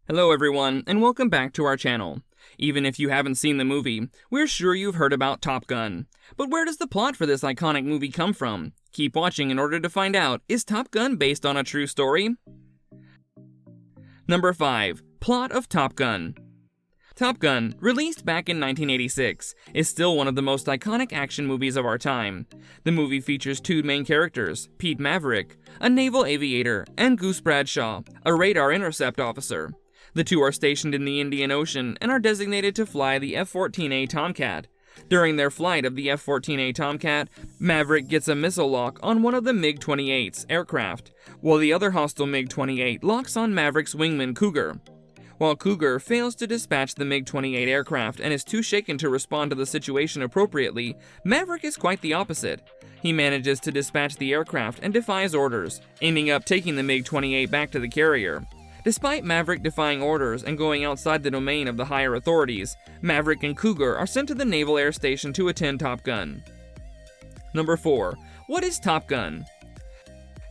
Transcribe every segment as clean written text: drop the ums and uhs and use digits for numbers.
Hello everyone, and welcome back to our channel. Even if you haven't seen the movie, we're sure you've heard about Top Gun. But where does the plot for this iconic movie come from? Keep watching in order to find out, is Top Gun based on a true story? Number 5. Plot of Top Gun. Top Gun, released back in 1986, is still one of the most iconic action movies of our time. The movie features two main characters, Pete Maverick, a naval aviator, and Goose Bradshaw, a radar intercept officer. The two are stationed in the Indian Ocean and are designated to fly the F-14A Tomcat. During their flight of the F-14A Tomcat, Maverick gets a missile lock on one of the MiG-28's aircraft, while the other hostile MiG-28 locks on Maverick's wingman Cougar. While Cougar fails to dispatch the MiG-28 aircraft and is too shaken to respond to the situation appropriately, Maverick is quite the opposite. He manages to dispatch the aircraft and defies orders, ending up taking the MiG-28 back to the carrier. Despite Maverick defying orders and going outside the domain of the higher authorities, Maverick and Cougar are sent to the Naval Air Station to attend Top Gun. Number 4. What is Top Gun?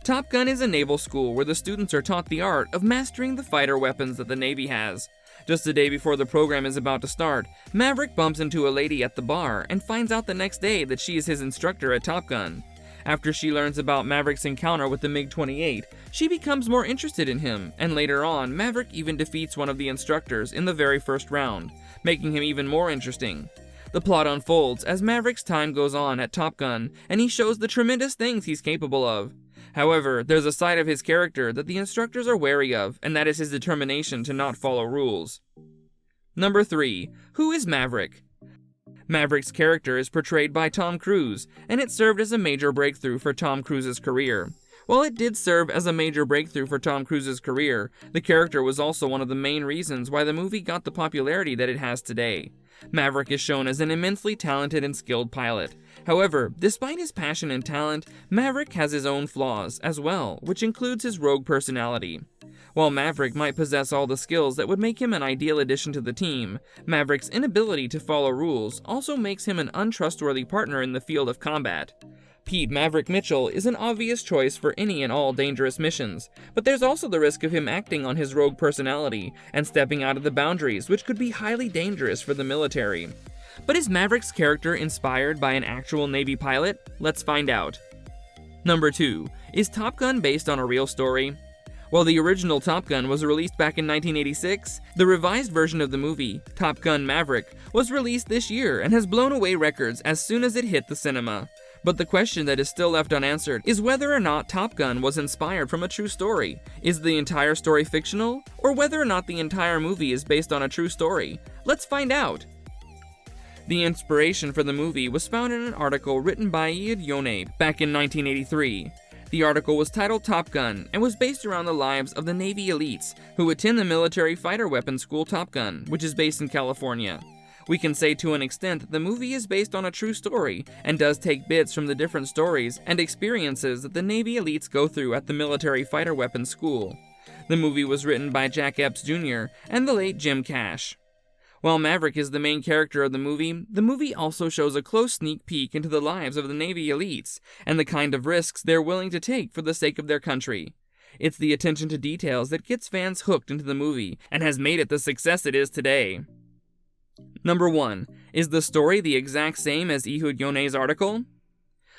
Top Gun is a naval school where the students are taught the art of mastering the fighter weapons that the Navy has. Just a day before the program is about to start, Maverick bumps into a lady at the bar and finds out the next day that she is his instructor at Top Gun. After she learns about Maverick's encounter with the MiG-28, she becomes more interested in him, and later on, Maverick even defeats one of the instructors in the very first round, making him even more interesting. The plot unfolds as Maverick's time goes on at Top Gun, and he shows the tremendous things he's capable of. However, there's a side of his character that the instructors are wary of, and that is his determination to not follow rules. Number 3. Who is Maverick? Maverick's character is portrayed by Tom Cruise, and it served as a major breakthrough for Tom Cruise's career. While it did serve as a major breakthrough for Tom Cruise's career, the character was also one of the main reasons why the movie got the popularity that it has today. Maverick is shown as an immensely talented and skilled pilot. However, despite his passion and talent, Maverick has his own flaws as well, which includes his rogue personality. While Maverick might possess all the skills that would make him an ideal addition to the team, Maverick's inability to follow rules also makes him an untrustworthy partner in the field of combat. Pete Maverick Mitchell is an obvious choice for any and all dangerous missions, but there's also the risk of him acting on his rogue personality and stepping out of the boundaries, which could be highly dangerous for the military. But is Maverick's character inspired by an actual Navy pilot? Let's find out. Number 2. Is Top Gun based on a real story? While the original Top Gun was released back in 1986, the revised version of the movie, Top Gun Maverick, was released this year and has blown away records as soon as it hit the cinema. But the question that is still left unanswered is whether or not Top Gun was inspired from a true story. Is the entire story fictional? Or whether or not the entire movie is based on a true story? Let's find out! The inspiration for the movie was found in an article written by Iwo Jima back in 1983. The article was titled Top Gun and was based around the lives of the Navy elites who attend the military fighter weapons school Top Gun, which is based in California. We can say to an extent that the movie is based on a true story and does take bits from the different stories and experiences that the Navy elites go through at the military fighter weapons school. The movie was written by Jack Epps Jr. and the late Jim Cash. While Maverick is the main character of the movie also shows a close sneak peek into the lives of the Navy elites and the kind of risks they're willing to take for the sake of their country. It's the attention to details that gets fans hooked into the movie and has made it the success it is today. Number 1. Is the story the exact same as Iwo Jima's article?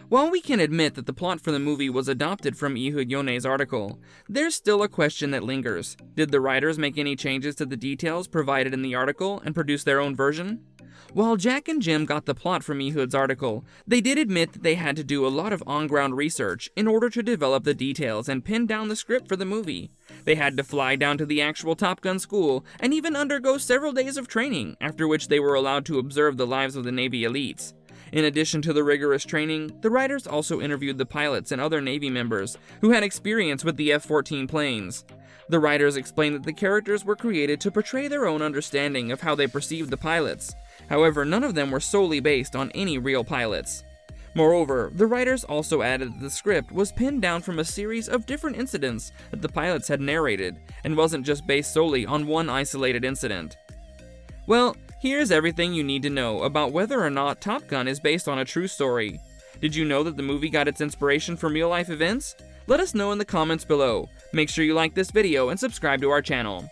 While we can admit that the plot for the movie was adopted from Iwo Jima's article, there's still a question that lingers. Did the writers make any changes to the details provided in the article and produce their own version? While Jack and Jim got the plot from Ehud's article, they did admit that they had to do a lot of on-ground research in order to develop the details and pin down the script for the movie. They had to fly down to the actual Top Gun school and even undergo several days of training, after which they were allowed to observe the lives of the Navy elites. In addition to the rigorous training, the writers also interviewed the pilots and other Navy members who had experience with the F-14 planes. The writers explained that the characters were created to portray their own understanding of how they perceived the pilots. However, none of them were solely based on any real pilots. Moreover, the writers also added that the script was pinned down from a series of different incidents that the pilots had narrated, and wasn't just based solely on one isolated incident. Well, here's everything you need to know about whether or not Top Gun is based on a true story. Did you know that the movie got its inspiration from real-life events? Let us know in the comments below. Make sure you like this video and subscribe to our channel.